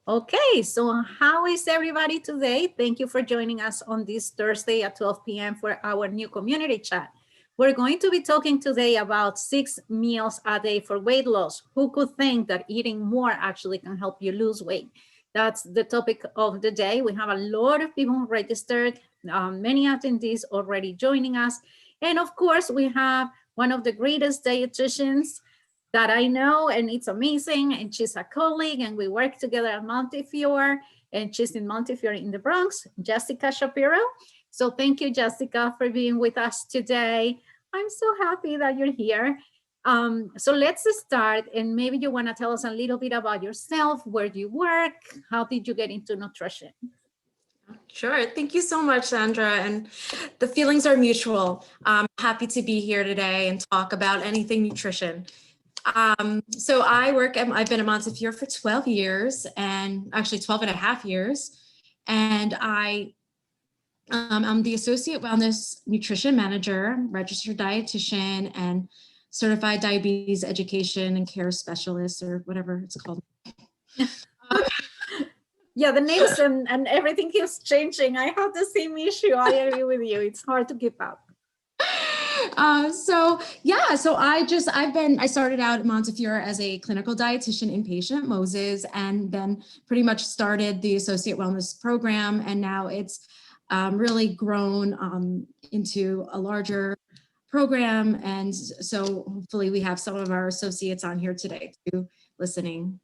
Okay, so how is everybody today? Thank you for joining us on this Thursday at 12 p.m. for our new community chat. We're going to be talking today about 6 meals a day for weight loss. Who could think that eating more actually can help you lose weight? That's the topic of the day. We have a lot of people registered, many attendees already joining us. And of course, we have one of the greatest dietitians that I know, and it's amazing. And she's a colleague, and we work together at Montefiore, and she's in Montefiore in the Bronx, Jessica Shapiro. So thank you, Jessica, for being with us today. I'm so happy that you're here. So let's start, and maybe you want to tell us a little bit about yourself. Where do you work? How did you get into nutrition? Sure. Thank you so much, Sandra. And the feelings are mutual. I'm happy to be here today and talk about anything nutrition. So I've been at Montefiore for 12 years, and actually 12 and a half years. And I'm the Associate Wellness Nutrition Manager, registered dietitian, and certified diabetes education and care specialist, or whatever it's called. Yeah, the names and everything keeps changing. I have the same issue. I agree with you. It's hard to keep up. I started out at Montefiore as a clinical dietitian inpatient at Moses, and then pretty much started the associate wellness program. And now it's really grown into a larger program. And so hopefully we have some of our associates on here today too, listening.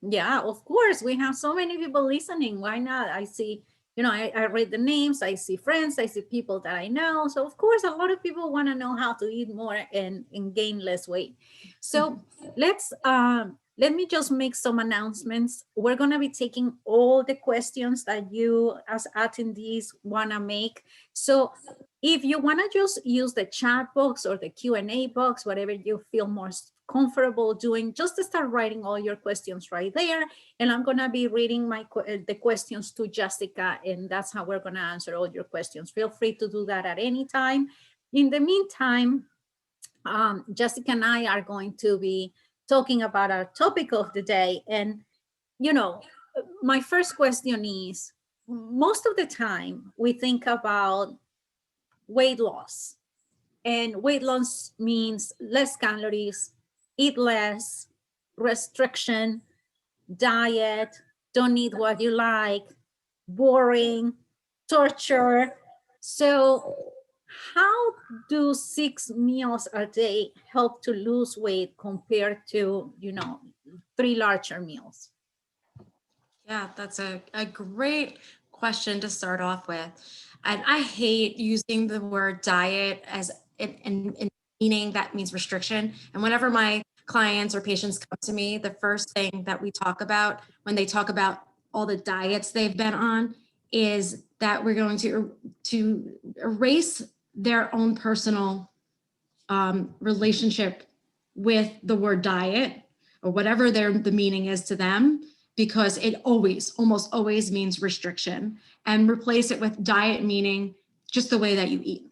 Yeah, of course. We have so many people listening. Why not? I see, I read the names, I see friends, I see people that I know. So of course, a lot of people want to know how to eat more and gain less weight. So let me just make some announcements. We're going to be taking all the questions that you as attendees want to make. So if you want to just use the chat box or the Q&A box, whatever you feel more comfortable doing, just start writing all your questions right there. And I'm going to be reading the questions to Jessica, and that's how we're going to answer all your questions. Feel free to do that at any time. In the meantime, Jessica and I are going to be talking about our topic of the day. And, my first question is, most of the time we think about weight loss, and weight loss means less calories, eat less, restriction, diet, don't eat what you like, boring, torture. So how do 6 meals a day help to lose weight compared to, 3 larger meals? Yeah, that's a great question to start off with. And I hate using the word diet as in meaning that means restriction. And whenever my clients or patients come to me, the first thing that we talk about when they talk about all the diets they've been on is that we're going to erase their own personal relationship with the word diet or whatever the meaning is to them, because it almost always means restriction, and replace it with diet meaning just the way that you eat.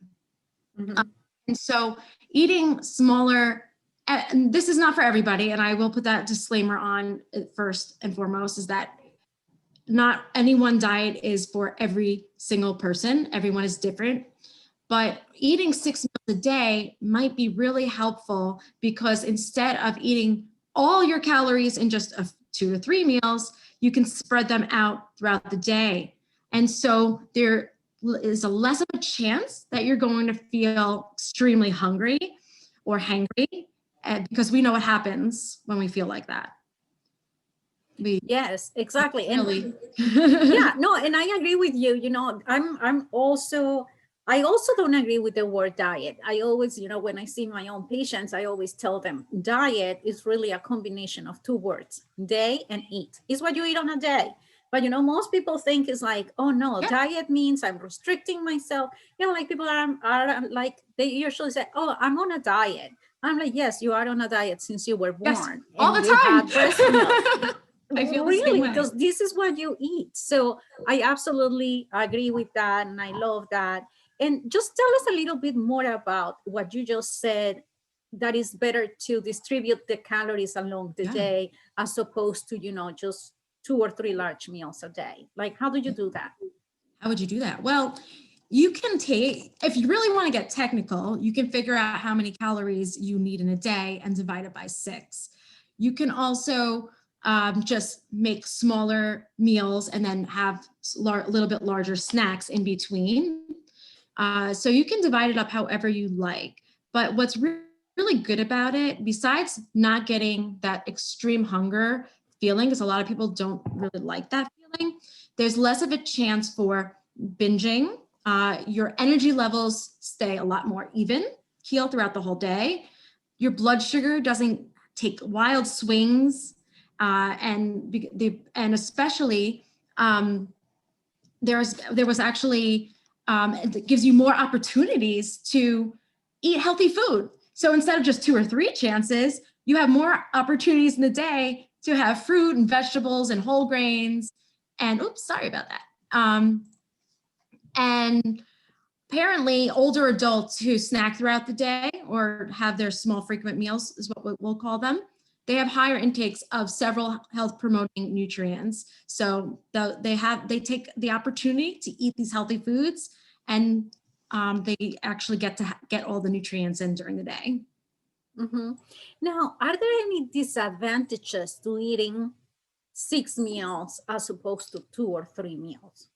Mm-hmm. And so eating smaller, and this is not for everybody, and I will put that disclaimer on first and foremost, is that not any one diet is for every single person. Everyone is different. But eating 6 meals a day might be really helpful, because instead of eating all your calories in just 2 or 3 meals, you can spread them out throughout the day. And so there is a less of a chance that you're going to feel extremely hungry or hangry, because we know what happens when we feel like that. Yes, exactly. Really. And yeah, no, and I agree with you. I also don't agree with the word diet. I always, when I see my own patients, I always tell them diet is really a combination of 2 words, day and eat. It's what you eat on a day. But, most people think it's like, oh no, yeah, diet means I'm restricting myself. Like people are like, they usually say, oh, I'm on a diet. I'm like, yes, you are on a diet since you were born. Yes, all the time. Breast milk. I feel really, because this is what you eat. So I absolutely agree with that, and I love that. And just tell us a little bit more about what you just said, that is better to distribute the calories along the day as opposed to, just 2 or 3 large meals a day? Like, how do you do that? How would you do that? Well, you can take, if you really want to get technical, you can figure out how many calories you need in a day and divide it by 6. You can also just make smaller meals and then have a little bit larger snacks in between. So you can divide it up however you like. But what's really good about it, besides not getting that extreme hunger feeling, because a lot of people don't really like that feeling, there's less of a chance for binging. Your energy levels stay a lot more even keel throughout the whole day. Your blood sugar doesn't take wild swings, and especially there was actually it gives you more opportunities to eat healthy food. So instead of just 2 or 3 chances, you have more opportunities in the day to have fruit and vegetables and whole grains. And oops, sorry about that. And apparently older adults who snack throughout the day or have their small frequent meals is what we'll call them. They have higher intakes of several health promoting nutrients. So they take the opportunity to eat these healthy foods, and they actually get to get all the nutrients in during the day. Mm-hmm. Now, are there any disadvantages to eating 6 meals as opposed to 2 or 3 meals?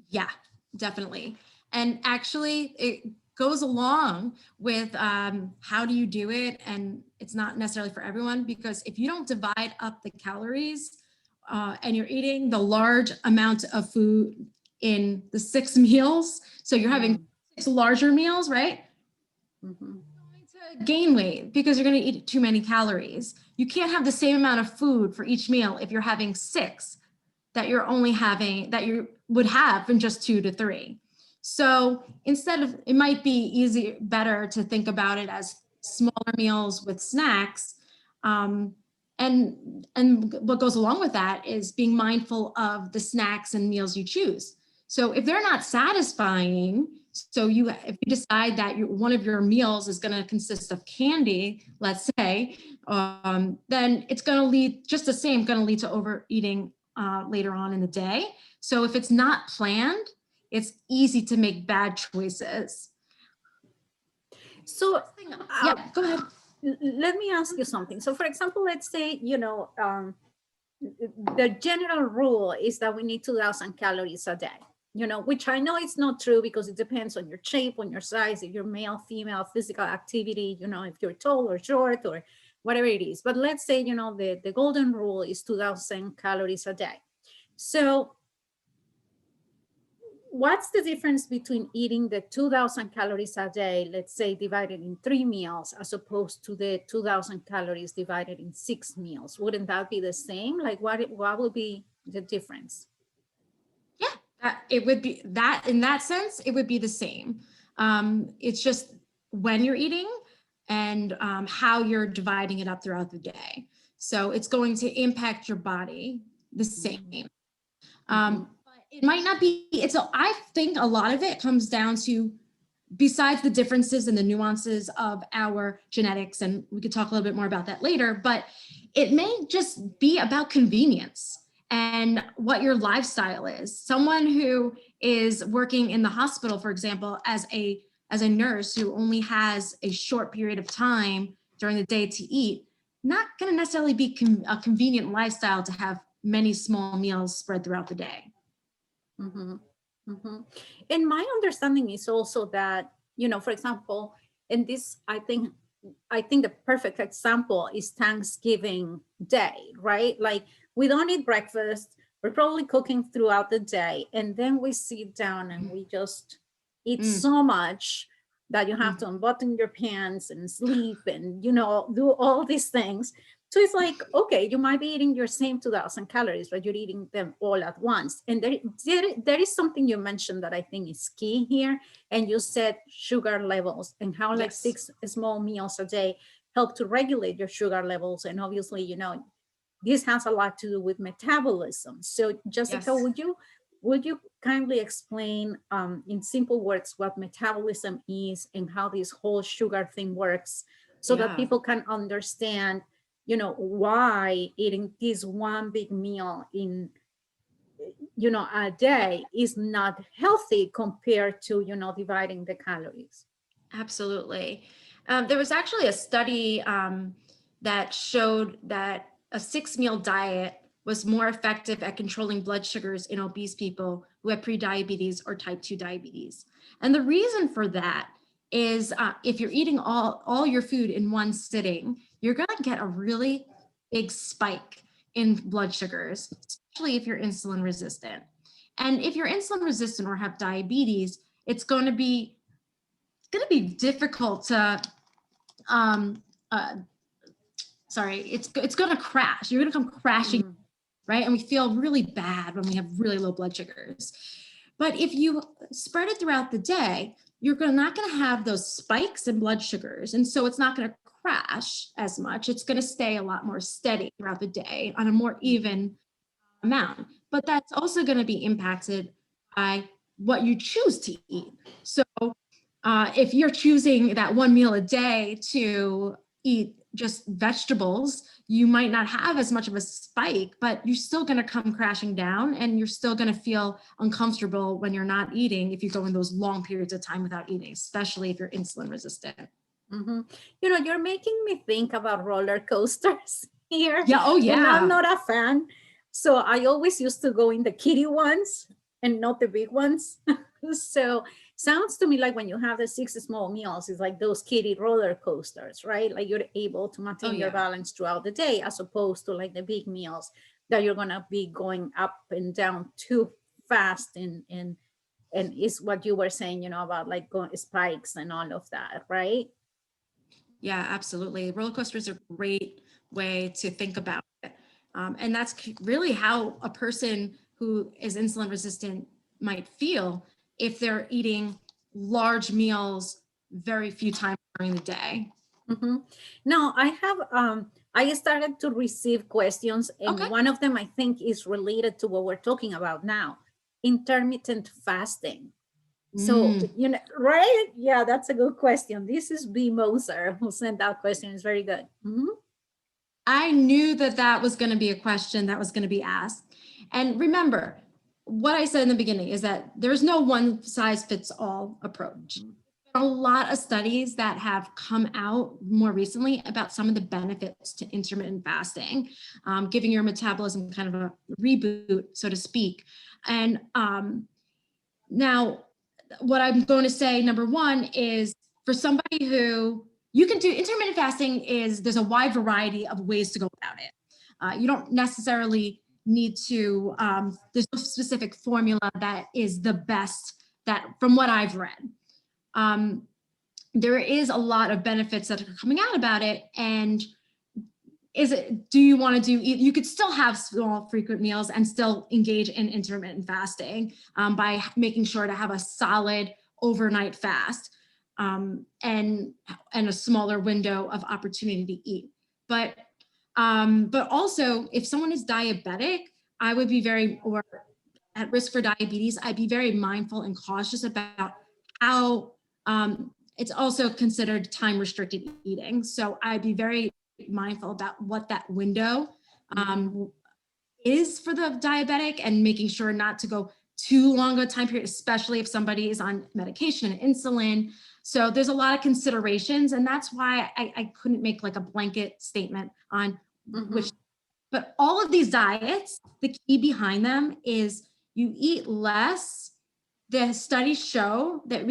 Yeah, definitely. And actually, it goes along with how do you do it? And it's not necessarily for everyone, because if you don't divide up the calories and you're eating the large amount of food in the 6 meals, so you're having 6 larger meals, right? Mm-hmm. You're going to gain weight because you're going to eat too many calories. You can't have the same amount of food for each meal if you're having 6 that you're only having, that you would have in just 2 to 3. So instead of, it might be better to think about it as smaller meals with snacks. And what goes along with that is being mindful of the snacks and meals you choose. So if they're not satisfying, so if you decide that one of your meals is going to consist of candy, let's say, then it's going to lead, just the same, going to lead to overeating later on in the day. So if it's not planned, it's easy to make bad choices. So, yeah, go ahead. Let me ask you something. So, for example, let's say, the general rule is that we need 2,000 calories a day, which I know it's not true because it depends on your shape, on your size, if you're male, female, physical activity, if you're tall or short or whatever it is. But let's say, the golden rule is 2,000 calories a day. So what's the difference between eating the 2,000 calories a day, let's say divided in 3 meals, as opposed to the 2,000 calories divided in 6 meals? Wouldn't that be the same? Like what would be the difference? Yeah, it would be that, in that sense, it would be the same. It's just when you're eating and how you're dividing it up throughout the day. So it's going to impact your body the same. But it might not be, I think a lot of it comes down to, besides the differences and the nuances of our genetics, and we could talk a little bit more about that later, but it may just be about convenience and what your lifestyle is. Someone who is working in the hospital, for example, as a nurse who only has a short period of time during the day to eat, not going to necessarily be a convenient lifestyle to have many small meals spread throughout the day. Mm-hmm. Mm-hmm. And my understanding is also that, for example, in this, I think the perfect example is Thanksgiving Day, right? Like we don't eat breakfast, we're probably cooking throughout the day, and then we sit down and we just eat so much that you have to unbutton your pants and sleep and, do all these things. So it's like, okay, you might be eating your same 2,000 calories, but you're eating them all at once. And there is something you mentioned that I think is key here. And you said sugar levels and how like 6 small meals a day help to regulate your sugar levels. And obviously, this has a lot to do with metabolism. So Jessica, would you kindly explain in simple words what metabolism is and how this whole sugar thing works so that people can understand why eating this one big meal in, a day is not healthy compared to, dividing the calories. Absolutely. There was actually a study that showed that a 6 meal diet was more effective at controlling blood sugars in obese people who have prediabetes or type 2 diabetes. And the reason for that is if you're eating all your food in one sitting, you're going to get a really big spike in blood sugars, especially if you're insulin resistant. And if you're insulin resistant or have diabetes, it's going to be difficult to uh, it's going to crash. You're going to come crashing, Mhm. right? And we feel really bad when we have really low blood sugars. But if you spread it throughout the day, you're not going to have those spikes in blood sugars, and so it's not going to crash as much. It's going to stay a lot more steady throughout the day on a more even amount. But that's also going to be impacted by what you choose to eat. So if you're choosing that one meal a day to eat just vegetables, you might not have as much of a spike, but you're still going to come crashing down, and you're still going to feel uncomfortable when you're not eating if you go in those long periods of time without eating, especially if you're insulin resistant. Mhm. You're making me think about roller coasters here, Yeah. Oh, and I'm yeah. not a fan. So I always used to go in the kiddie ones and not the big ones. So sounds to me like when you have the 6 small meals, it's like those kiddie roller coasters, right? Like you're able to Oh, maintain your yeah. balance throughout the day, as opposed to like the big meals that you're gonna be going up and down too fast, and is what you were saying, about like going spikes and all of that, right? Yeah, absolutely. Roller coasters are a great way to think about it. And that's really how a person who is insulin resistant might feel if they're eating large meals very few times during the day. Mm-hmm. Now I started to receive questions, and Okay. one of them I think is related to what we're talking about now, intermittent fasting. So, Mm. right? Yeah, that's a good question. This is B. Moser who sent that question. It's very good. Mhm. I knew that that was going to be a question that was going to be asked. And remember, what I said in the beginning is that there's no one size fits all approach. A lot of studies that have come out more recently about some of the benefits to intermittent fasting, giving your metabolism kind of a reboot, so to speak. And now, what I'm going to say, number one, is for somebody who you can do intermittent fasting, there's a wide variety of ways to go about it. You don't necessarily need to, there's no specific formula that is the best that from what I've read. There is a lot of benefits that are coming out about it. And do you want to you could still have small frequent meals and still engage in intermittent fasting by making sure to have a solid overnight fast and a smaller window of opportunity to eat. But also if someone is diabetic, I would be or at risk for diabetes, I'd be very mindful and cautious about how it's also considered time restricted eating. So I'd be very mindful about what that window is for the diabetic, and making sure not to go too long a time period, especially if somebody is on medication and insulin. So there's a lot of considerations, and that's why I couldn't make like a blanket statement on which, but all of these diets, the key behind them is you eat less. The studies show that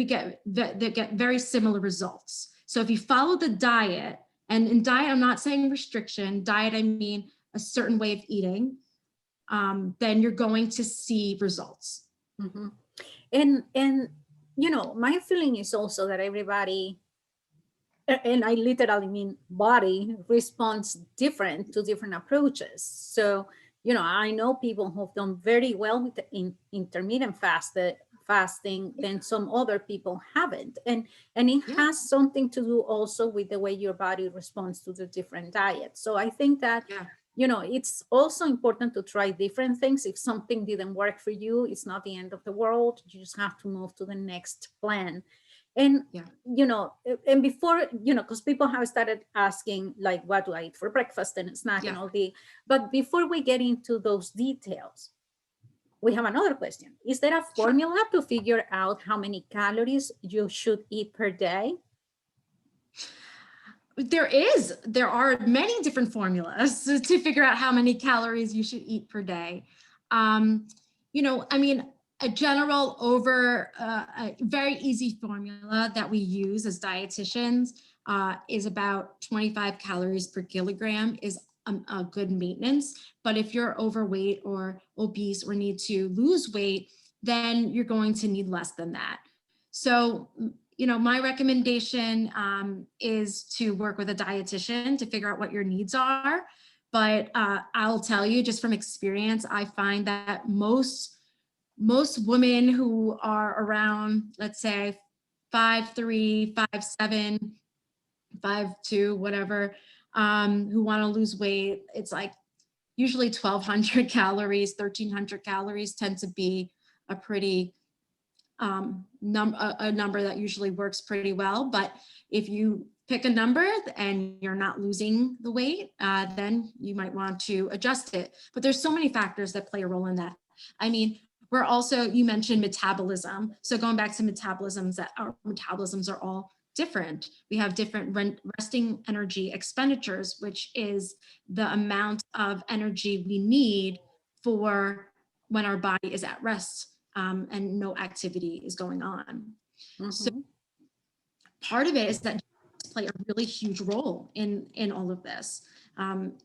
that get very similar results. So if you follow the diet, and in diet, I'm not saying restriction, diet, I mean a certain way of eating, then you're going to see results. Mm-hmm. And my feeling is also that everybody, and I literally mean body, responds different to different approaches. So, I know people who've done very well with the intermittent fasting, then some other people haven't. And it Yeah. has something to do also with the way your body responds to the different diets. So I think that Yeah. it's also important to try different things. If something didn't work for you, it's not the end of the world. You just have to move to the next plan. And, Yeah. and before, because people have started asking, like, what do I eat for breakfast and snack and Yeah. all the, but before we get into those details, we have another question. Is there a Sure. formula to figure out how many calories you should eat per day? There are many different formulas to figure out how many calories you should eat per day. I mean, a general a very easy formula that we use as dietitians is about 25 calories per kilogram is a good maintenance. But if you're overweight or obese or need to lose weight, then you're going to need less than that. So, my recommendation is to work with a dietitian to figure out what your needs are. But I'll tell you, just from experience, I find that most women who are around, let's say, 5'3", 5'7", 5'2", whatever, who want to lose weight, it's like usually 1,200 calories, 1,300 calories tend to be a pretty a number that usually works pretty well. But if you pick a number and you're not losing the weight, then you might want to adjust it. But there's so many factors that play a role in that. I mean, you mentioned metabolism. So going back to our metabolisms are all different. We have different resting energy expenditures, which is the amount of energy we need for when our body is at rest and no activity is going on. So Mm-hmm. part of it is that play a really huge role in all of this.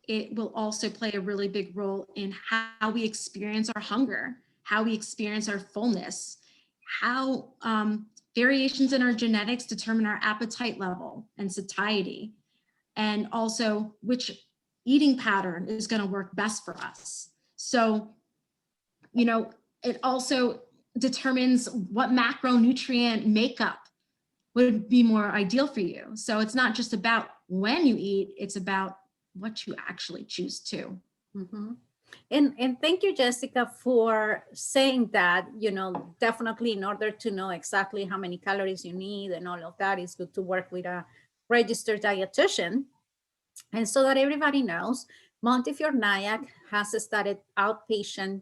It will also play a really big role in how we experience our hunger, how we experience our fullness, how variations in our genetics determine our appetite level and satiety, and also which eating pattern is going to work best for us. So, it also determines what macronutrient makeup would be more ideal for you. So it's not just about when you eat, it's about what you actually choose to. Mm-hmm. And thank you, Jessica, for saying that. Definitely, in order to know exactly how many calories you need and all of that, it's good to work with a registered dietitian. And so that everybody knows, Montefiore Nyack has started outpatient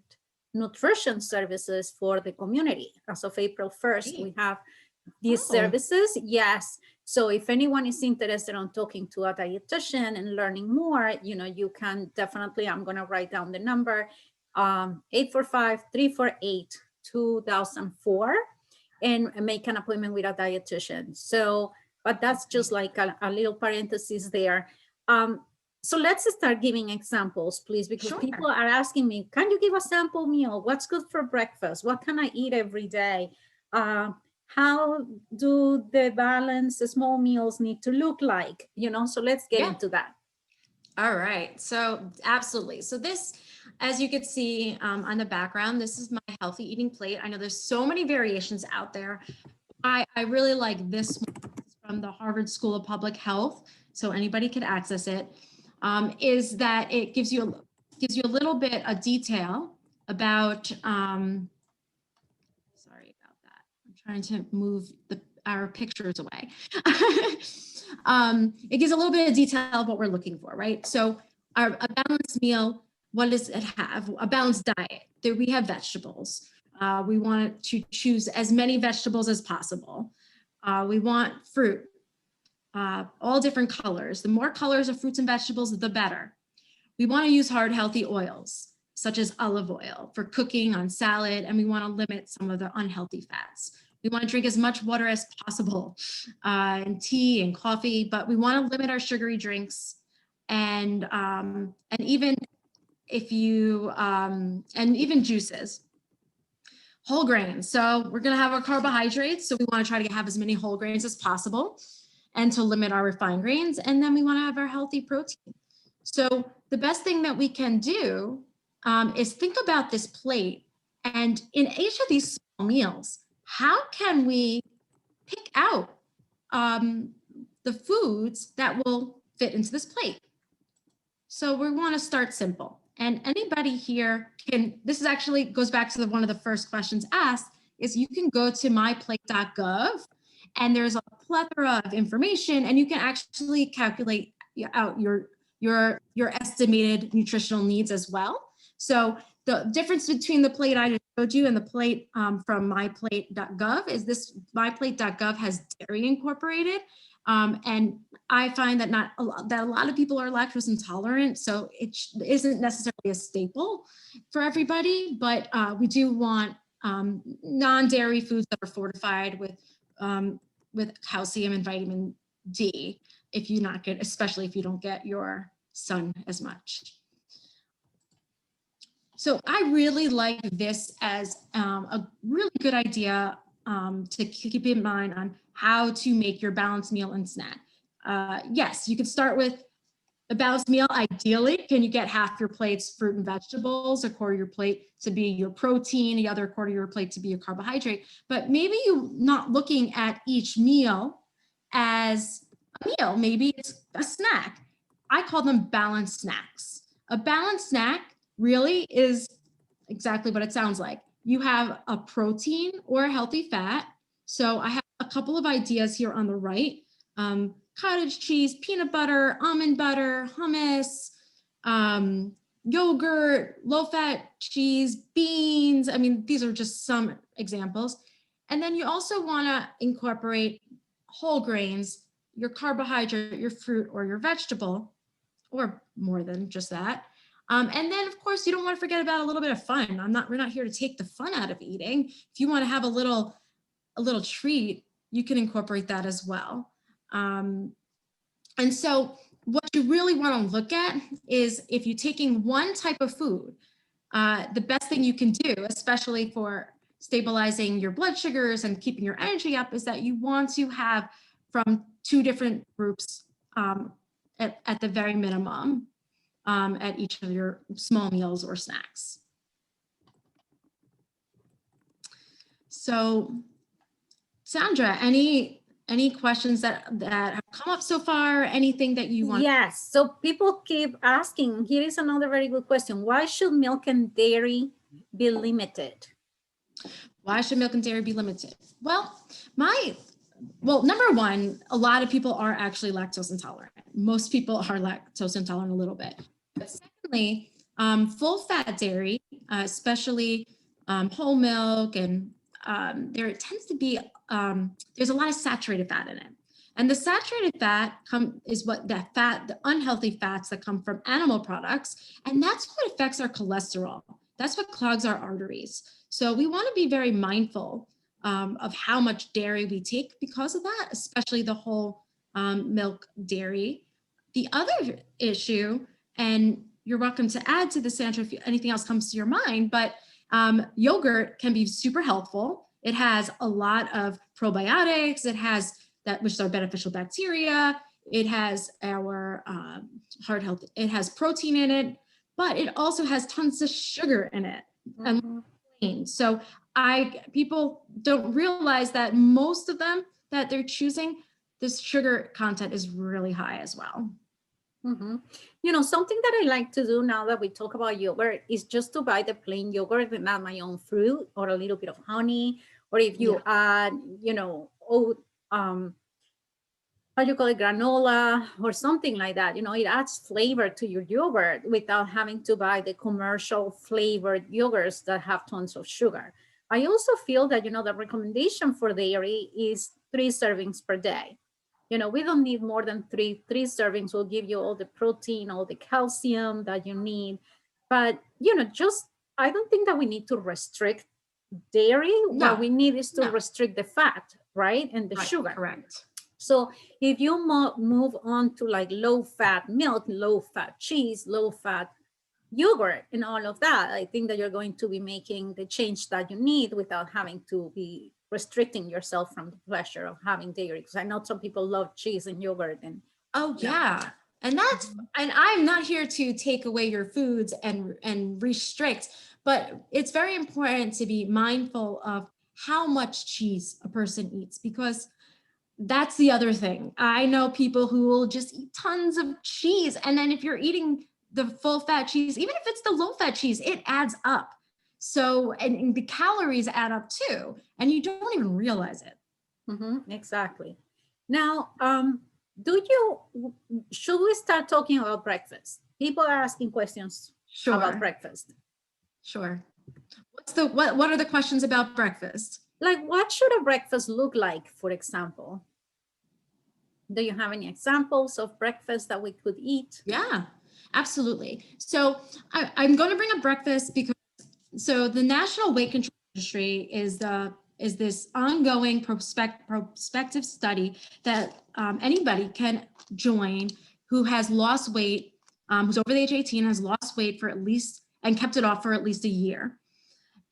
nutrition services for the community. As of April 1st, Great. we have these Oh, services. Yes. So if anyone is interested on talking to a dietitian and learning more, you can definitely, I'm going to write down the number, 845-348-2004, and make an appointment with a dietitian. So, but that's just like a little parenthesis there. So let's start giving examples, please, because sure. people are asking me, can you give a sample meal? What's good for breakfast? What can I eat every day? How do the balanced small meals need to look like? So let's get Yeah. into that. All right. So absolutely. So this, as you can see on the background, this is my healthy eating plate. I know there's so many variations out there. I really like this one from the Harvard School of Public Health, so anybody could access it. Is that it gives you a little bit of detail about. Sorry about that. I'm trying to move our pictures away. It gives a little bit of detail of what we're looking for, right? So a balanced meal, what does it have? A balanced diet. There we have vegetables. We want to choose as many vegetables as possible. We want fruit, all different colors. The more colors of fruits and vegetables, the better. We want to use hard, healthy oils, such as olive oil for cooking on salad, and we want to limit some of the unhealthy fats. We want to drink as much water as possible, and tea and coffee, but we want to limit our sugary drinks, and even if you and even juices. Whole grains. So we're going to have our carbohydrates. So we want to try to have as many whole grains as possible and to limit our refined grains. And then we want to have our healthy protein. So the best thing that we can do is think about this plate. And in each of these small meals, how can we pick out the foods that will fit into this plate? So we want to start simple. And anybody here this is actually goes back to one of the first questions asked, is you can go to myplate.gov And there's a plethora of information, and you can actually calculate out your estimated nutritional needs as well. So the difference between the plate I just showed you and the plate from myplate.gov is this myplate.gov has dairy incorporated. And I find that that a lot of people are lactose intolerant, so it isn't necessarily a staple for everybody, but we do want non-dairy foods that are fortified with calcium and vitamin D, if you not get, especially if you don't get your sun as much. So I really like this as a really good idea to keep in mind on how to make your balanced meal and snack. Yes, you could start with a balanced meal. Ideally, can you get half your plates fruit and vegetables, a quarter of your plate to be your protein, the other quarter of your plate to be your carbohydrate. But maybe you're not looking at each meal as a meal. Maybe it's a snack. I call them balanced snacks. A balanced snack really is exactly what it sounds like. You have a protein or a healthy fat. So I have a couple of ideas here on the right. Cottage cheese, peanut butter, almond butter, hummus, yogurt, low-fat cheese, beans. I mean, these are just some examples. And then you also want to incorporate whole grains, your carbohydrate, your fruit, or your vegetable, or more than just that. And then, of course, you don't want to forget about a little bit of fun. We're not here to take the fun out of eating. If you want to have a little treat, you can incorporate that as well. And so what you really want to look at is if you're taking one type of food, the best thing you can do, especially for stabilizing your blood sugars and keeping your energy up, is that you want to have from 2 different groups at the very minimum at each of your small meals or snacks. So, Sandra, any questions that have come up so far? Anything that you want? Yes. So people keep asking. Here is another very good question. Why should milk and dairy be limited? Why should milk and dairy be limited? Well, number one, a lot of people are actually lactose intolerant. Most people are lactose intolerant a little bit. But secondly, full fat dairy, especially whole milk, and there tends to be, there's a lot of saturated fat in it. And the saturated fat is the unhealthy fats that come from animal products. And that's what affects our cholesterol. That's what clogs our arteries. So we want to be very mindful of how much dairy we take because of that, especially the whole milk dairy. The other issue, and you're welcome to add to this, Sandra, if anything else comes to your mind, but yogurt can be super helpful. It has a lot of probiotics. It has which are beneficial bacteria. It has our heart health. It has protein in it, but it also has tons of sugar in it. And so people don't realize that most of them that they're choosing, this sugar content is really high as well. You know, something that I like to do now that we talk about yogurt is just to buy the plain yogurt and add my own fruit or a little bit of honey, or if you add, you know, how you call it, granola or something like that. You know, it adds flavor to your yogurt without having to buy the commercial flavored yogurts that have tons of sugar. I also feel that, you know, the recommendation for dairy is 3 servings per day. You know, we don't need more than three servings will give you all the protein, all the calcium that you need. But, you know, I don't think that we need to restrict dairy. No, what we need is to restrict the fat, right? And the sugar. Correct. So if you move on to like low fat milk, low fat cheese, low fat yogurt and all of that, I think that you're going to be making the change that you need without having to be restricting yourself from the pleasure of having dairy. Because I know some people love cheese and yogurt. And and I'm not here to take away your foods and restrict, but it's very important to be mindful of how much cheese a person eats, because that's the other thing. I know people who will just eat tons of cheese, and then if you're eating the full fat cheese, even if it's the low fat cheese, it adds up. So, and the calories add up too, and you don't even realize it. Exactly. Now, should we start talking about breakfast? People are asking questions about Sure, breakfast. sure. What are the questions about breakfast? Like, what should a breakfast look like, for example? Do you have any examples of breakfast that we could eat? Yeah, absolutely. So I'm going to bring up breakfast because the National Weight Control Industry is this ongoing prospective study that anybody can join who has lost weight, who's over the age of 18, has lost weight for at least and kept it off for at least a year.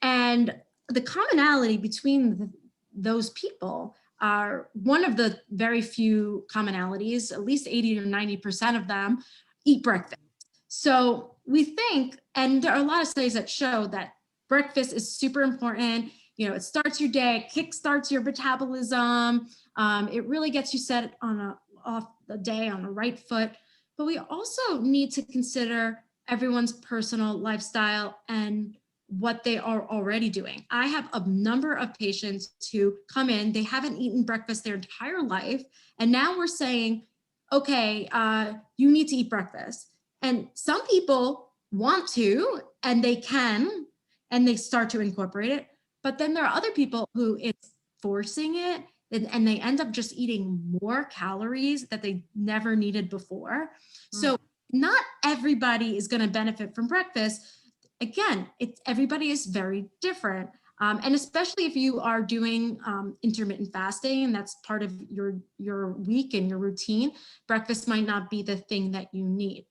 And the commonality between those people are one of the very few commonalities, at least 80 or 90% of them eat breakfast. So we think, and there are a lot of studies that show that breakfast is super important. You know, it starts your day, kick starts your metabolism. It really gets you set off the day on the right foot. But we also need to consider everyone's personal lifestyle and what they are already doing. I have a number of patients who come in, they haven't eaten breakfast their entire life. And now we're saying, okay, you need to eat breakfast. And some people want to, and they can, and they start to incorporate it. But then there are other people who it's forcing it, and they end up just eating more calories that they never needed before. So not everybody is going to benefit from breakfast. Again, everybody is very different. And especially if you are doing intermittent fasting and that's part of your week and your routine, breakfast might not be the thing that you need.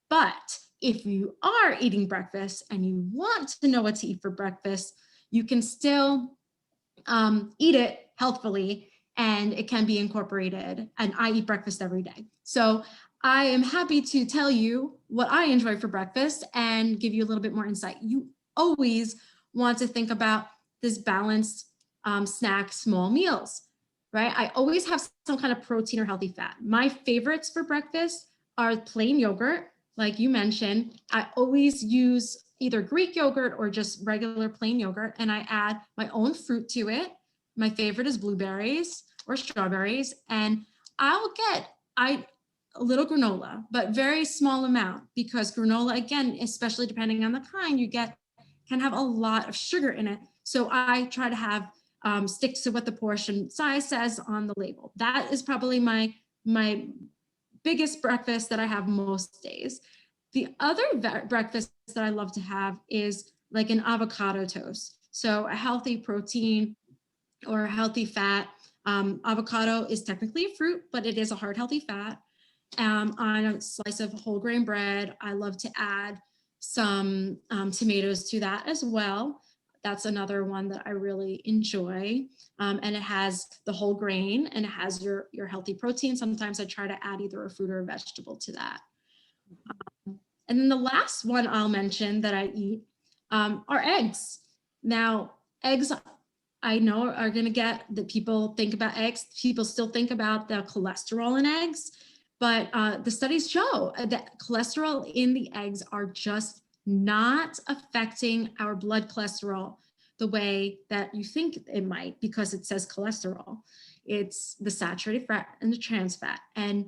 But if you are eating breakfast and you want to know what to eat for breakfast, you can still eat it healthfully and it can be incorporated. And I eat breakfast every day. So I am happy to tell you what I enjoy for breakfast and give you a little bit more insight. You always want to think about this balanced snack, small meals, right? I always have some kind of protein or healthy fat. My favorites for breakfast are plain yogurt, like you mentioned. I always use either Greek yogurt or just regular plain yogurt, and I add my own fruit to it. My favorite is blueberries or strawberries, and I'll get a little granola, but very small amount, because granola, again, especially depending on the kind you get, can have a lot of sugar in it. So I try to have stick to what the portion size says on the label. That is probably my biggest breakfast that I have most days. The other breakfast that I love to have is like an avocado toast. So a healthy protein or a healthy fat. Avocado is technically a fruit, but it is a hard, healthy fat. On a slice of whole grain bread, I love to add some tomatoes to that as well. That's another one that I really enjoy. And it has the whole grain and it has your healthy protein. Sometimes I try to add either a fruit or a vegetable to that. And then the last one I'll mention that I eat are eggs. Now, eggs, I know are going to get that people think about eggs. People still think about the cholesterol in eggs, but the studies show that cholesterol in the eggs are just not affecting our blood cholesterol the way that you think it might, because it says cholesterol. It's the saturated fat and the trans fat. And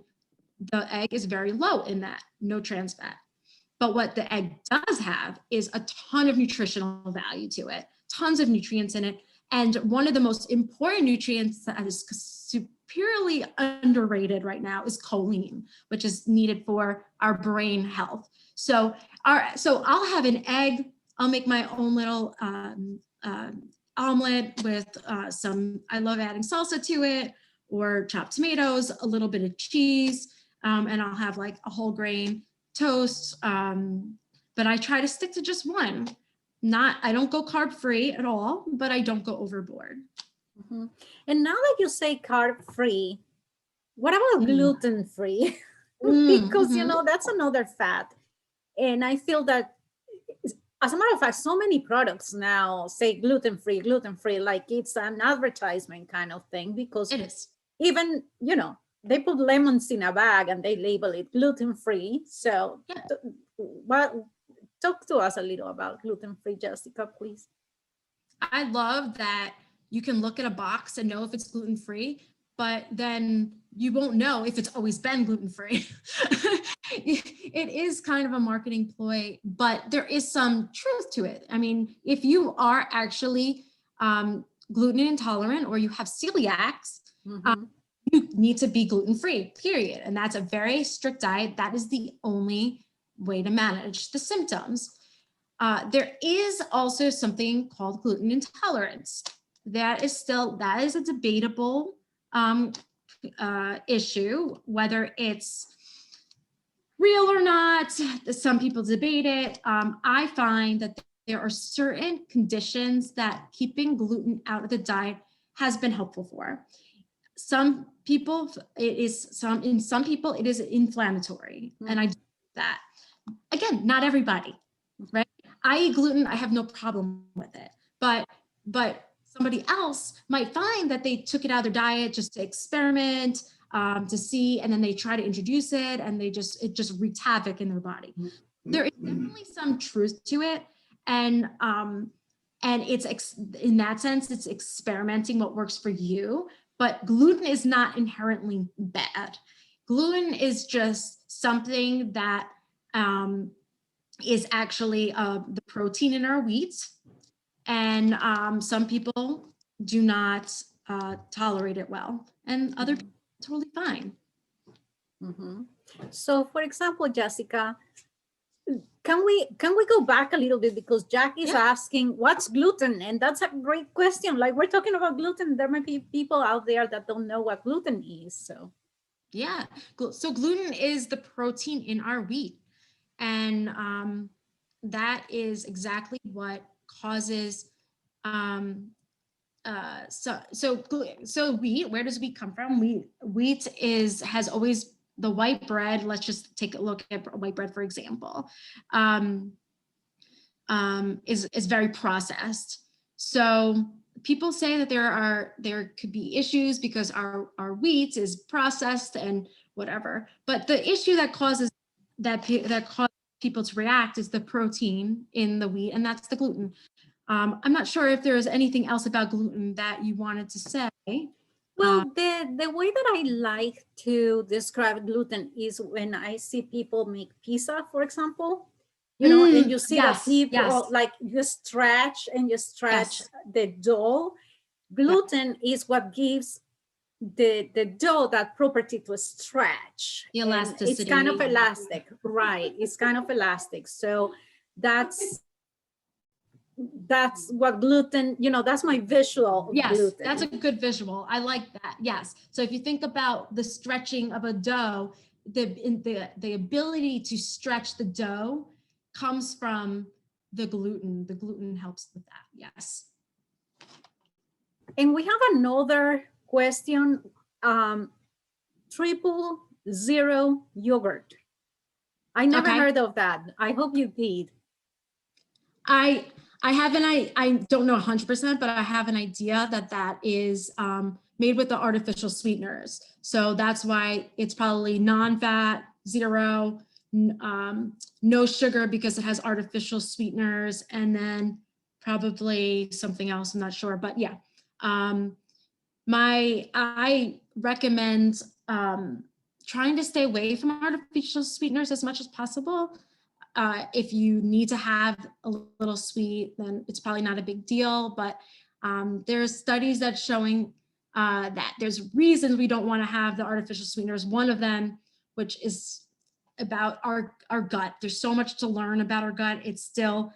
the egg is very low in that, no trans fat. But what the egg does have is a ton of nutritional value to it, tons of nutrients in it. And one of the most important nutrients that is superiorly underrated right now is choline, which is needed for our brain health. So I'll have an egg. I'll make my own little omelet with I love adding salsa to it, or chopped tomatoes, a little bit of cheese, and I'll have like a whole grain toast. But I try to stick to just one. I don't go carb free at all, but I don't go overboard. Mm-hmm. And now that you say carb free, what about gluten free? Because, Mm-hmm. that's another fat. And I feel that, as a matter of fact, so many products now say gluten free, like it's an advertisement kind of thing, because It is. even, they put lemons in a bag and they label it gluten free. So, Yeah. what, talk to us a little about gluten free, Jessica, please. I love that you can look at a box and know if it's gluten-free, but then you won't know if it's always been gluten-free. It is kind of a marketing ploy, but there is some truth to it. I mean, if you are actually gluten intolerant or you have celiacs, you need to be gluten-free, period. And that's a very strict diet. That is the only way to manage the symptoms. There is also something called gluten intolerance. That is a debatable issue, whether it's real or not. Some people debate it. I find that there are certain conditions that keeping gluten out of the diet has been helpful for. Some people, in some people, it is inflammatory. And I do that. Again, not everybody, right? I eat gluten, I have no problem with it. But somebody else might find that they took it out of their diet just to experiment, to see, and then they try to introduce it and it just wreaks havoc in their body. There is definitely some truth to it. And it's in that sense, it's experimenting what works for you, but gluten is not inherently bad. Gluten is just something that is actually the protein in our wheat. And some people do not tolerate it well, and other people are totally fine. So, for example, Jessica, can we go back a little bit, because Jack is asking what's gluten, and that's a great question. Like, we're talking about gluten, there might be people out there that don't know what gluten is. So yeah, so gluten is the protein in our wheat, and that is exactly what causes so wheat. Where does wheat come from? Wheat has always, the white bread, let's just take a look at white bread, for example, is very processed. So people say that there could be issues because our wheat is processed and whatever. But the issue that causes people to react is the protein in the wheat, and that's the gluten. I'm not sure if there's anything else about gluten that you wanted to say. Well, the way that I like to describe gluten is when I see people make pizza, for example, and you see that people like you stretch the dough. Gluten is what gives the dough that property to stretch. The elasticity. It's kind of elastic, right? It's kind of elastic. So that's what gluten, that's my visual of gluten. That's a good visual. I like that. Yes. So if you think about the stretching of a dough, the ability to stretch the dough comes from the gluten. The gluten helps with that. Yes. And we have another question. 000 yogurt. I never heard of that. I hope you did. I haven't, I don't know 100%, but I have an idea that is made with the artificial sweeteners. So that's why it's probably non-fat, zero, no sugar, because it has artificial sweeteners, and then probably something else, I'm not sure, but yeah. I recommend trying to stay away from artificial sweeteners as much as possible. If you need to have a little sweet, then it's probably not a big deal, but there's studies that's showing that there's reasons we don't want to have the artificial sweeteners. One of them, which is about our gut. There's so much to learn about our gut. It's still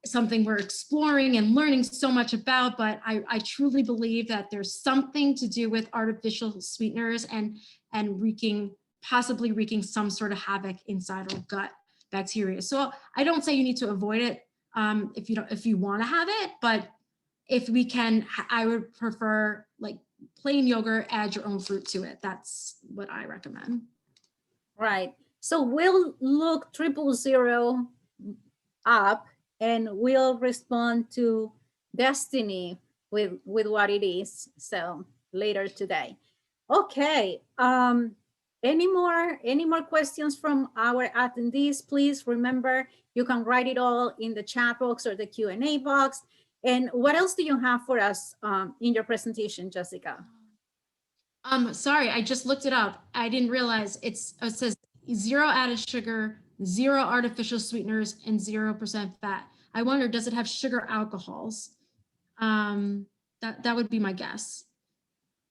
something we're exploring and learning so much about, but I truly believe that there's something to do with artificial sweeteners and possibly wreaking some sort of havoc inside our gut bacteria. So I don't say you need to avoid it if you want to have it, but if we can, I would prefer like plain yogurt, add your own fruit to it. That's what I recommend. Right. So we'll look 000 up and we'll respond to Destiny with what it is. So later today. Okay. Any more questions from our attendees? Please remember, you can write it all in the chat box or the Q&A box. And what else do you have for us in your presentation, Jessica? Sorry, I just looked it up. I didn't realize it says zero added sugar, zero artificial sweeteners, and 0% fat. I wonder, does it have sugar alcohols? That would be my guess.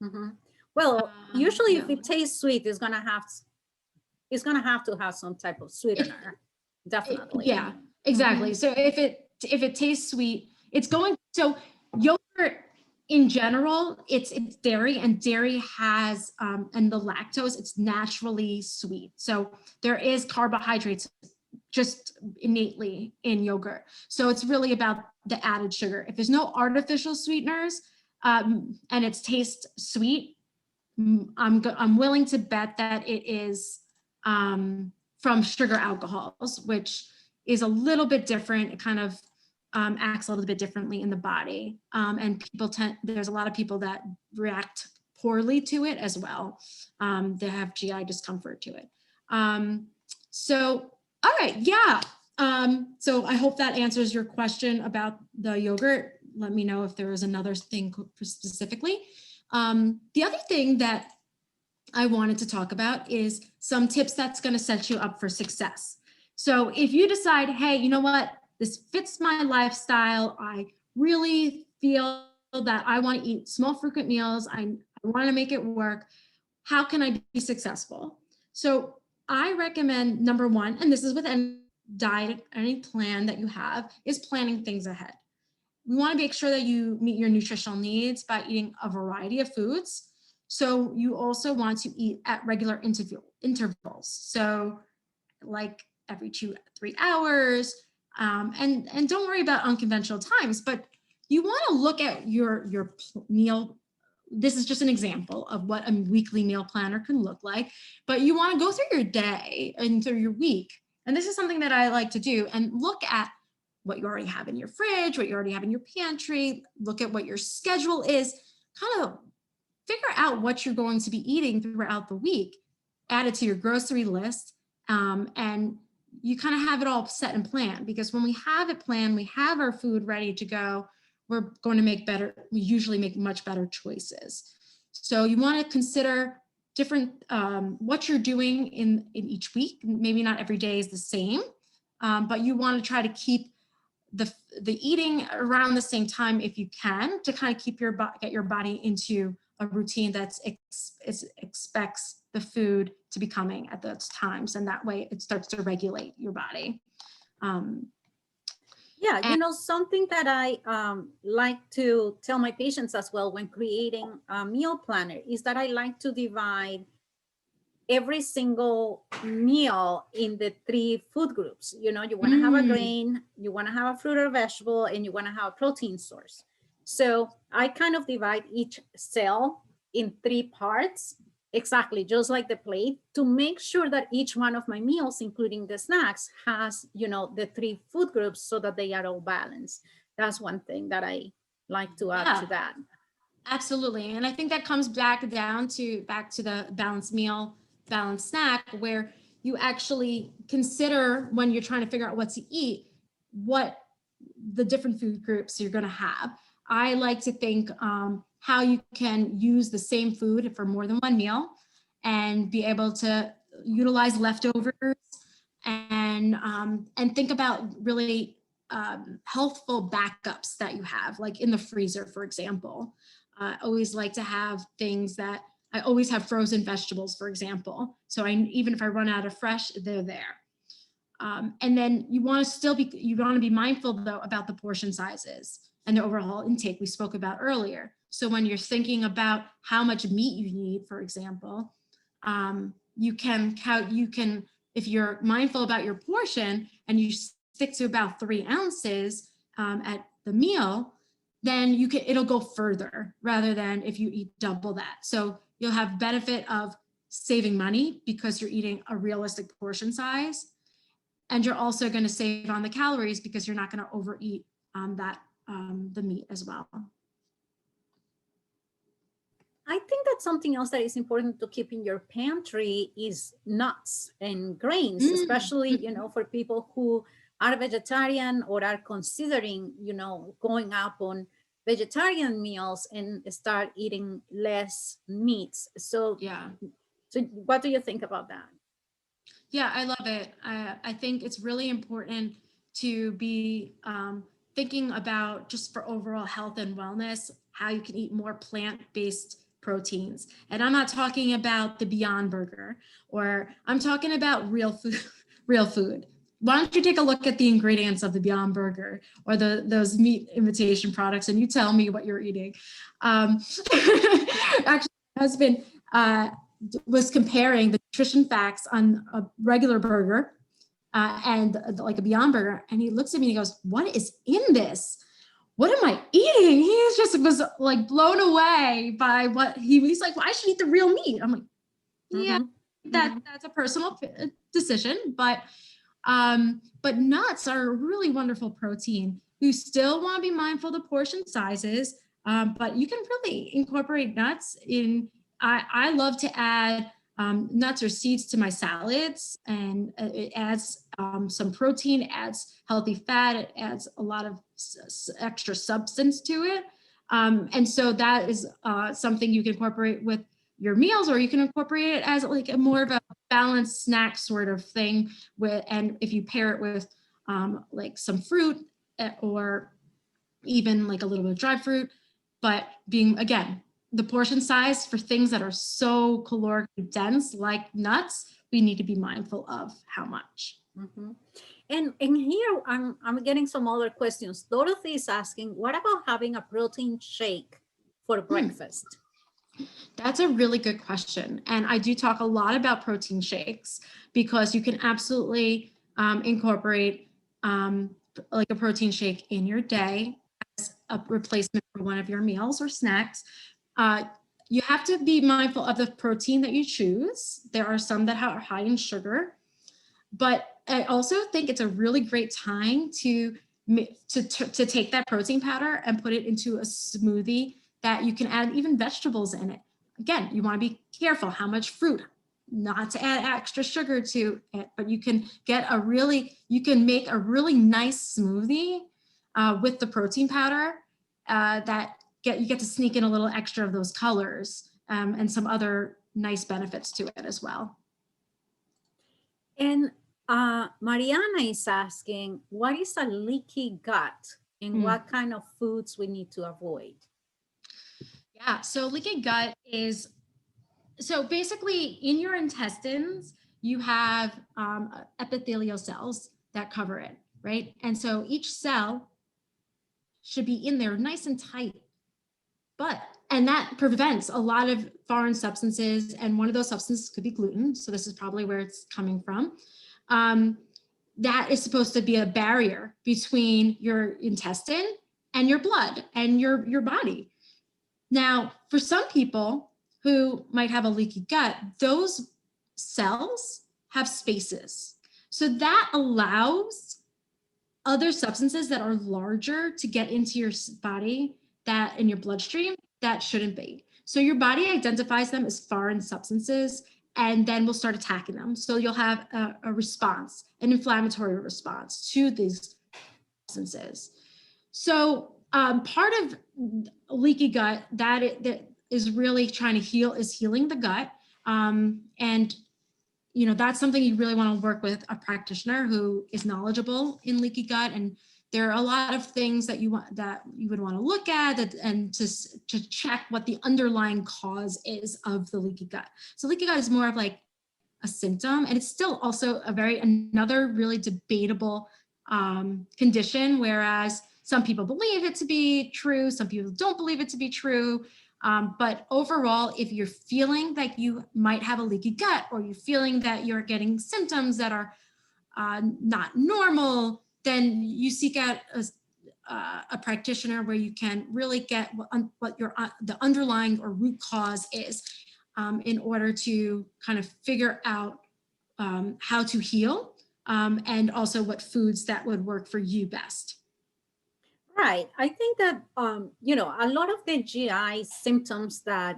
Mm-hmm. Well, usually Yeah. if it tastes sweet, it's gonna have to have some type of sweetener. Definitely. Yeah, exactly. Mm-hmm. So if it tastes sweet, it's going. So yogurt in general, it's dairy, and dairy has and the lactose, it's naturally sweet. So there is carbohydrates just innately in yogurt. So it's really about the added sugar. If there's no artificial sweeteners and it's taste sweet, I'm willing to bet that it is from sugar alcohols, which is a little bit different. It kind of acts a little bit differently in the body, and there's a lot of people that react poorly to it as well. They have GI discomfort to it. So, all right, yeah. So I hope that answers your question about the yogurt. Let me know if there is another thing specifically. The other thing that I wanted to talk about is some tips that's going to set you up for success. So if you decide, hey, you know what, this fits my lifestyle, I really feel that I want to eat small frequent meals, I want to make it work, how can I be successful? So I recommend, number one, and this is with any diet, any plan that you have, is planning things ahead. We want to make sure that you meet your nutritional needs by eating a variety of foods. So you also want to eat at regular intervals. So like every 2-3 hours. And don't worry about unconventional times, but you want to look at your meal. This is just an example of what a weekly meal planner can look like, but you want to go through your day and through your week. And this is something that I like to do, and look at what you already have in your fridge, what you already have in your pantry, look at what your schedule is, kind of figure out what you're going to be eating throughout the week, add it to your grocery list, and you kind of have it all set and planned, because when we have it planned, we have our food ready to go, we're going to we usually make much better choices. So you want to consider different, what you're doing in each week. Maybe not every day is the same, but you want to try to keep the eating around the same time if you can, to kind of get your body into a routine that expects the food to be coming at those times, and that way it starts to regulate your body. Yeah, you know, something that I like to tell my patients as well when creating a meal planner is that I like to divide every single meal in the 3 food groups. You know, you want to have a grain, you want to have a fruit or vegetable, and you want to have a protein source. So I kind of divide each cell in 3 parts, exactly just like the plate, to make sure that each one of my meals, including the snacks, has, you know, the 3 food groups so that they are all balanced. That's one thing that I like to add to that. Absolutely. And I think that comes back to the balanced meal, balanced snack, where you actually consider, when you're trying to figure out what to eat, what the different food groups you're going to have. I like to think how you can use the same food for more than one meal and be able to utilize leftovers, and think about really healthful backups that you have, like in the freezer, for example. I always like to have things that I always have frozen vegetables, for example. So even if I run out of fresh, they're there. And then you want to be mindful though about the portion sizes and the overall intake we spoke about earlier. So when you're thinking about how much meat you need, for example, you can if you're mindful about your portion and you stick to about 3 ounces at the meal, then it'll go further rather than if you eat double that. So you'll have benefit of saving money because you're eating a realistic portion size. And you're also going to save on the calories because you're not going to overeat the meat as well. I think that something else that is important to keep in your pantry is nuts and grains, especially, you know, for people who are vegetarian or are considering, going up on vegetarian meals and start eating less meats. Yeah. So what do you think about that? Yeah, I love it. I think it's really important to be thinking about, just for overall health and wellness, how you can eat more plant-based proteins. And I'm not talking about the Beyond Burger, or I'm talking about real food, real food. Why don't you take a look at the ingredients of the Beyond Burger or those meat imitation products, and you tell me what you're eating. Actually, my husband was comparing the nutrition facts on a regular burger and like a Beyond Burger, and he looks at me and he goes, "What is in this? What am I eating?" He just was like blown away by what he's like. "Well, I should eat the real meat." I'm like, "Yeah, that's a personal decision, but nuts are a really wonderful protein. You still want to be mindful of the portion sizes, but you can really incorporate nuts in. I love to add nuts or seeds to my salads, and it adds some protein, adds healthy fat, it adds a lot of extra substance to it. And so that is something you can incorporate with your meals, or you can incorporate it as like a more of a balanced snack sort of thing and if you pair it with like some fruit or even like a little bit of dried fruit, but being, again, the portion size for things that are so calorically dense like nuts, we need to be mindful of how much. And here I'm getting some other questions. Dorothy is asking, what about having a protein shake for breakfast? That's a really good question. And I do talk a lot about protein shakes because you can absolutely incorporate like a protein shake in your day as a replacement for one of your meals or snacks. You have to be mindful of the protein that you choose. There are some that are high in sugar, but I also think it's a really great time to take that protein powder and put it into a smoothie that you can add even vegetables in it. Again, you want to be careful how much fruit, not to add extra sugar to it, but you can make a really nice smoothie with the protein powder that you get to sneak in a little extra of those colors and some other nice benefits to it as well. And Mariana is asking, what is a leaky gut and what kind of foods we need to avoid? Yeah, so leaky gut is, so basically in your intestines, you have epithelial cells that cover it, right? And so each cell should be in there nice and tight. And that prevents a lot of foreign substances. And one of those substances could be gluten. So this is probably where it's coming from. That is supposed to be a barrier between your intestine and your blood and your body. Now, for some people who might have a leaky gut, those cells have spaces. So that allows other substances that are larger to get into your body, that in your bloodstream, that shouldn't be. So your body identifies them as foreign substances and then will start attacking them. So you'll have a response, an inflammatory response to these substances. So part of leaky gut that is really trying to heal is healing the gut. And that's something you really want to work with a practitioner who is knowledgeable in leaky gut. And there are a lot of things that you would want to look at and to check what the underlying cause is of the leaky gut. So leaky gut is more of like a symptom, and it's still also another really debatable condition, whereas some people believe it to be true, some people don't believe it to be true. But overall, if you're feeling that you might have a leaky gut, or you're feeling that you're getting symptoms that are not normal, then you seek out a practitioner where you can really get what the underlying or root cause is in order to kind of figure out how to heal and also what foods that would work for you best. Right. I think that, a lot of the GI symptoms that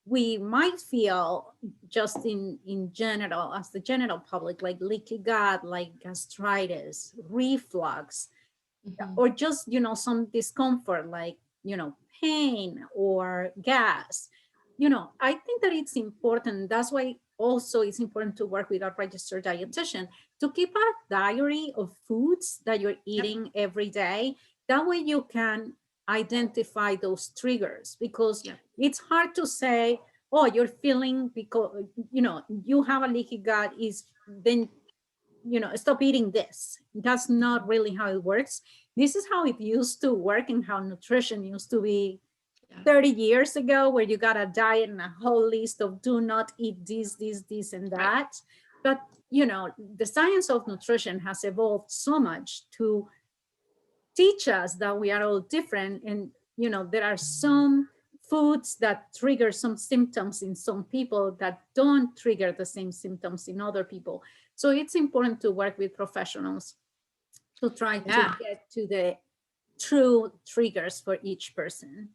we might feel just in general, as the general public, like leaky gut, like gastritis, reflux, Mhm. or just, some discomfort, like, pain or gas. I think that it's important. That's why also it's important to work with a registered dietitian to keep a diary of foods that you're Yep. eating every day. That way you can identify those triggers, because Yep. it's hard to say, oh, you're feeling, because you have a leaky gut, is then stop eating this. That's not really how it works. This is how it used to work and how nutrition used to be Yeah. 30 years ago, where you got a diet and a whole list of do not eat this, and Right. that. But the science of nutrition has evolved so much to teach us that we are all different, and there are some foods that trigger some symptoms in some people that don't trigger the same symptoms in other people. So it's important to work with professionals to try to Yeah. get to the true triggers for each person.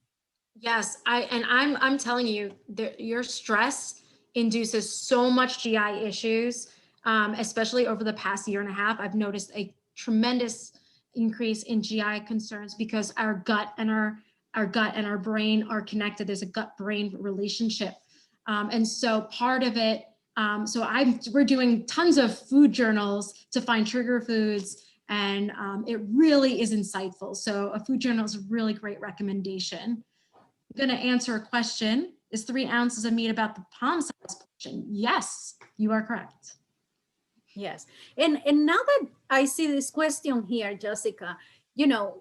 Yes, I'm telling you that your stress induces so much GI issues, especially over the past year and a half. I've noticed a tremendous increase in GI concerns because our gut and our brain are connected. There's a gut brain relationship, and so part of it. We're doing tons of food journals to find trigger foods, and it really is insightful. So a food journal is a really great recommendation. Going to answer a question. Is 3 ounces of meat about the palm size portion? Yes, you are correct. Yes. And now that I see this question here, Jessica,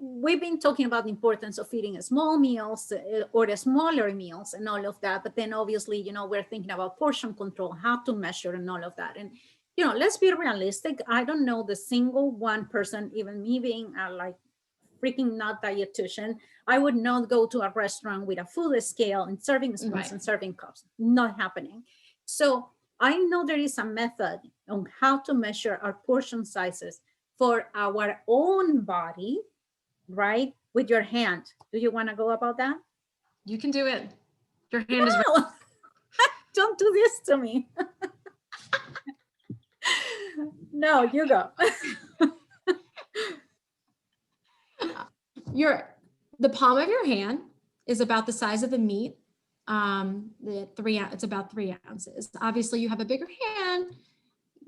we've been talking about the importance of eating small meals, or the smaller meals and all of that. But then obviously, we're thinking about portion control, how to measure and all of that. And, let's be realistic. I don't know the single one person, even me being like freaking not dietitian, I would not go to a restaurant with a food scale and serving spoons Right. and serving cups. Not happening. So I know there is a method on how to measure our portion sizes for our own body, right? With your hand. Do you want to go about that? You can do it. Your hand is No, don't do this to me. No, you go. The palm of your hand is about the size of the meat. It's about 3 ounces. Obviously, you have a bigger hand,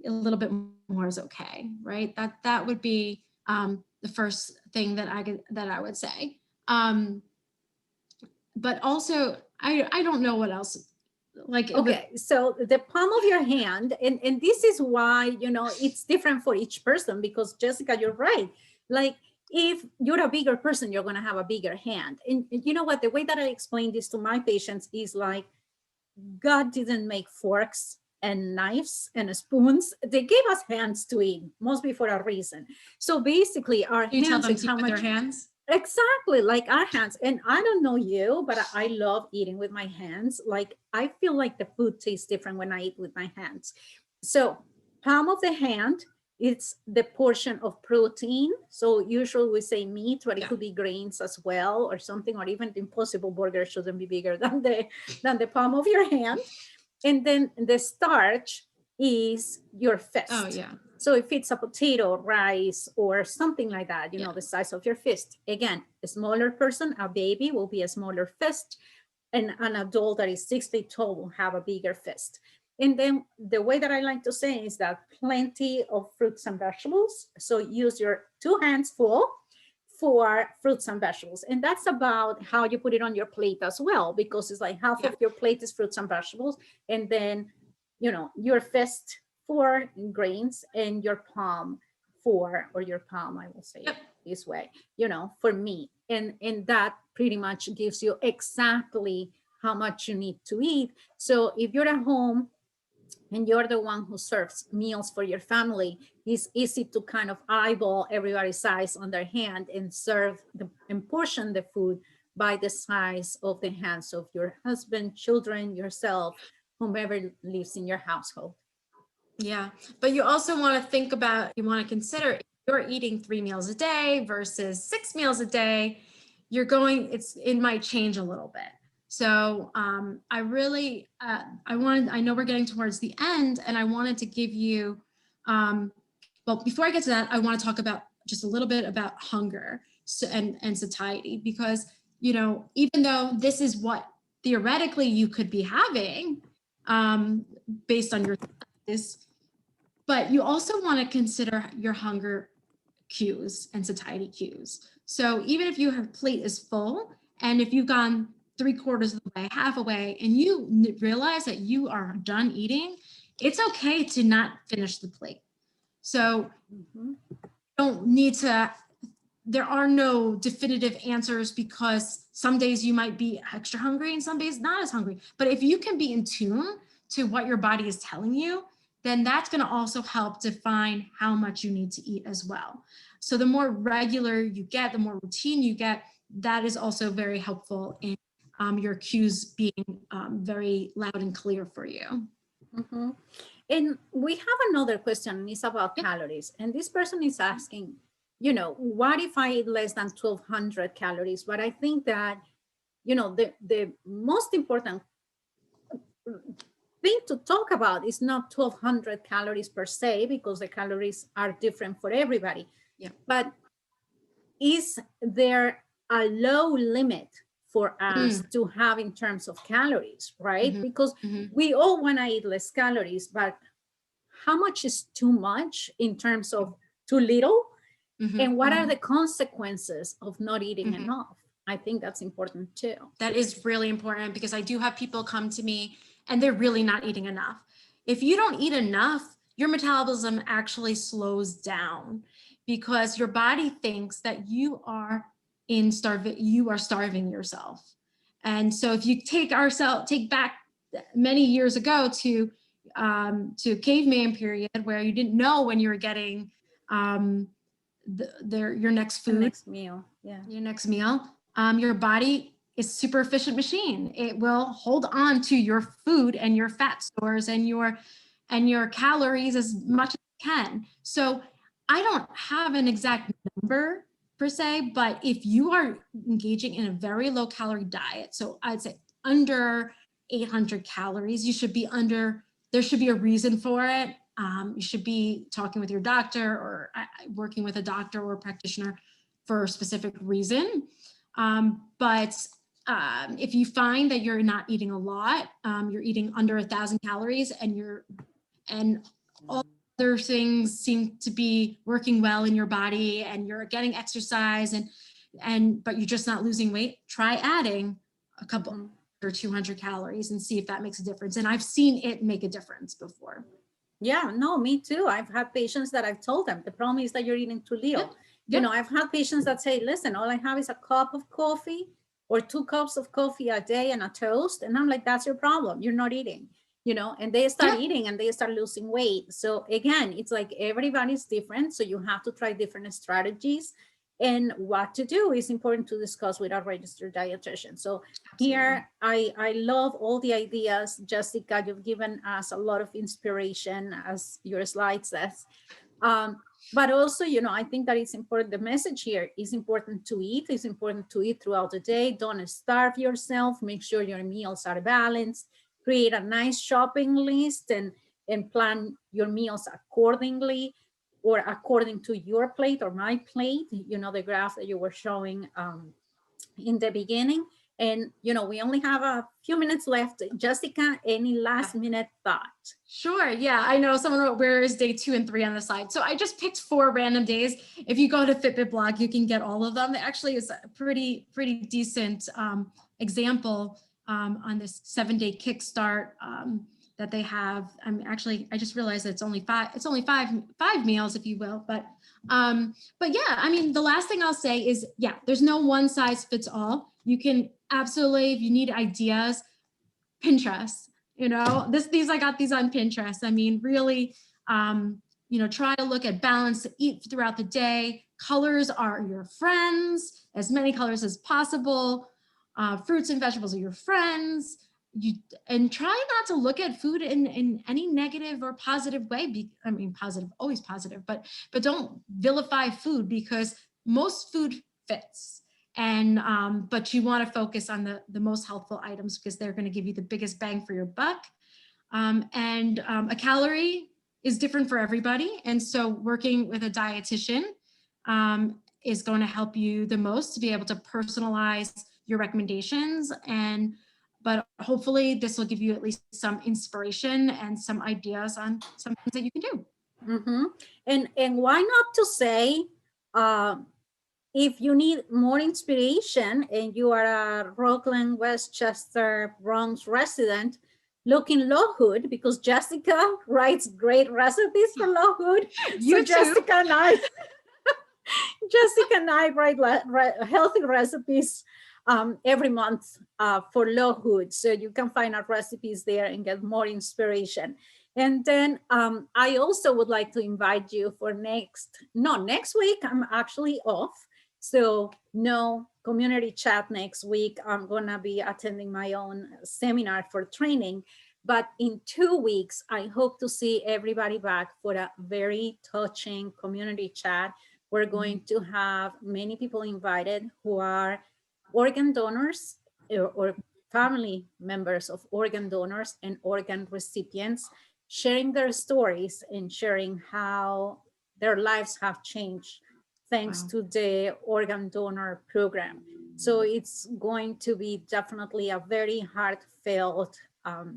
a little bit more is okay, right? That would be the first thing that I would say. But also, I don't know what else. Like Okay, so the palm of your hand, and this is why, it's different for each person, because Jessica, you're right. Like, if you're a bigger person, you're going to have a bigger hand. And you know what? The way that I explain this to my patients is like, God didn't make forks and knives and spoons. They gave us hands to eat, mostly for a reason. So basically, our you tell hands them and to how with their much. hands. Exactly, like our hands. And I don't know you, but I love eating with my hands. Like, I feel like the food tastes different when I eat with my hands. So, palm of the hand, it's the portion of protein. So usually we say meat, but it Yeah. could be grains as well, or something, or even the Impossible Burger shouldn't be bigger than the palm of your hand. And then the starch is your Oh fist. yeah. So if it's a potato, rice, or something like that, Yeah. the size of your fist. Again, a smaller person, a baby will be a smaller fist, and an adult that is 6 feet tall will have a bigger fist. And then the way that I like to say is that plenty of fruits and vegetables. So use your 2 hands full for fruits and vegetables. And that's about how you put it on your plate as well, because it's like half Yeah. of your plate is fruits and vegetables, and then your fist for grains, and your palm or your palm, I will say it Yep. this way, for meat. And that pretty much gives you exactly how much you need to eat. So if you're at home and you're the one who serves meals for your family, it's easy to kind of eyeball everybody's size on their hand and and portion the food by the size of the hands of your husband, children, yourself, whomever lives in your household. Yeah. But you also want to you want to consider if you're eating 3 meals a day versus 6 meals a day, it might change a little bit. So I know we're getting towards the end, and I wanted to give you, well, before I get to that, I want to talk about just a little bit about hunger and satiety, because, even though this is what theoretically you could be having, based on your this, but you also want to consider your hunger cues and satiety cues. So even if your plate is full, and if you've gone 3/4 of the way, half away, and you realize that you are done eating, it's okay to not finish the plate. So don't need to, there are no definitive answers, because some days you might be extra hungry and some days not as hungry. But if you can be in tune to what your body is telling you, then that's going to also help define how much you need to eat as well. So the more regular you get, the more routine you get, that is also very helpful in your cues being very loud and clear for you. Mm-hmm. And we have another question. It's about calories. And this person is asking, what if I eat less than 1,200 calories? But I think that, the most important thing to talk about is not 1,200 calories per se, because the calories are different for everybody. Yeah. But is there a low limit for us to have in terms of calories, right? Because we all want to eat less calories, but how much is too much in terms of too little? And what are the consequences of not eating enough? I think that's important too. That is really important, because I do have people come to me and they're really not eating enough. If you don't eat enough, your metabolism actually slows down, because your body thinks that you are starving yourself. And so if you take back many years ago to caveman period, where you didn't know when you were getting your next food, the next meal, your next meal, your body is super efficient machine. It will hold on to your food and your fat stores and your calories as much as it can. So I don't have an exact number per se, but if you are engaging in a very low calorie diet, so I'd say under 800 calories, there should be a reason for it. You should be talking with your doctor, or working with a doctor or a practitioner for a specific reason. But if you find that you're not eating a lot, you're eating under 1,000 calories, and all other things seem to be working well in your body, and you're getting exercise, but you're just not losing weight, try adding a couple or 200 calories and see if that makes a difference. And I've seen it make a difference before. Yeah, no, me too. I've had patients that I've told them the problem is that you're eating too little. Yep. I've had patients that say, listen, all I have is a cup of coffee or 2 cups of coffee a day and a toast. And I'm like, that's your problem. You're not eating, and they start eating and they start losing weight. So again, it's like everybody's different. So you have to try different strategies. And what to do is important to discuss with our registered dietitian. So here, I love all the ideas. Jessica, you've given us a lot of inspiration, as your slide says. But also, I think that it's important. The message here is important to eat. It's important to eat throughout the day. Don't starve yourself. Make sure your meals are balanced. Create a nice shopping list and plan your meals accordingly, or according to your plate or my plate, the graph that you were showing in the beginning. And, we only have a few minutes left. Jessica, any last minute thought? Sure. Yeah, I know someone wrote, where is day 2 and 3 on the side? So I just picked 4 random days. If you go to Fitbit blog, you can get all of them. It actually is a pretty decent example on this 7-day kickstart that they have. I just realized that it's only five meals, if you will. But yeah, the last thing I'll say is, there's no one size fits all. You can absolutely, if you need ideas, Pinterest, I got these on Pinterest. Really, try to look at balance, eat throughout the day. Colors are your friends, as many colors as possible. Fruits and vegetables are your friends. And try not to look at food in any negative or positive way. Positive, always positive, but don't vilify food, because most food fits. And but you want to focus on the most healthful items because they're going to give you the biggest bang for your buck. And a calorie is different for everybody. And so working with a dietitian is going to help you the most to be able to personalize your recommendations. And but hopefully this will give you at least some inspiration and some ideas on some things that you can do. Mm-hmm. And why not to say, if you need more inspiration and you are a Rockland, Westchester, Bronx resident, look in Lawhood, because Jessica writes great recipes for Lawhood. So You too. Jessica and I write healthy recipes every month for Lawhood. So you can find our recipes there and get more inspiration. And then I also would like to invite you for next week. I'm actually off. So no community chat next week. I'm going to be attending my own seminar for training. But in 2 weeks, I hope to see everybody back for a very touching community chat. We're going to have many people invited who are organ donors or family members of organ donors and organ recipients, sharing their stories and sharing how their lives have changed thanks to the organ donor program. So it's going to be definitely a very heartfelt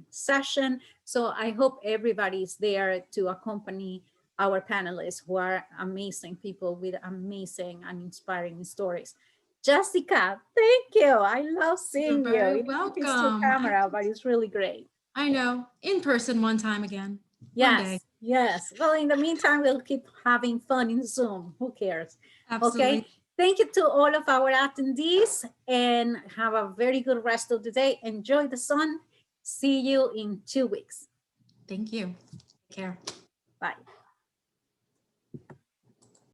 session. So I hope everybody's there to accompany our panelists, who are amazing people with amazing and inspiring stories. Jessica, thank you. I love You're seeing you. very Even if it's through welcome. camera, but it's really great. I know. In person one time again. One day. Yes, yes. Well, in the meantime, we'll keep having fun in Zoom. Who cares? Absolutely. Okay. Thank you to all of our attendees and have a very good rest of the day. Enjoy the sun. See you in 2 weeks. Thank you. Take care. Bye.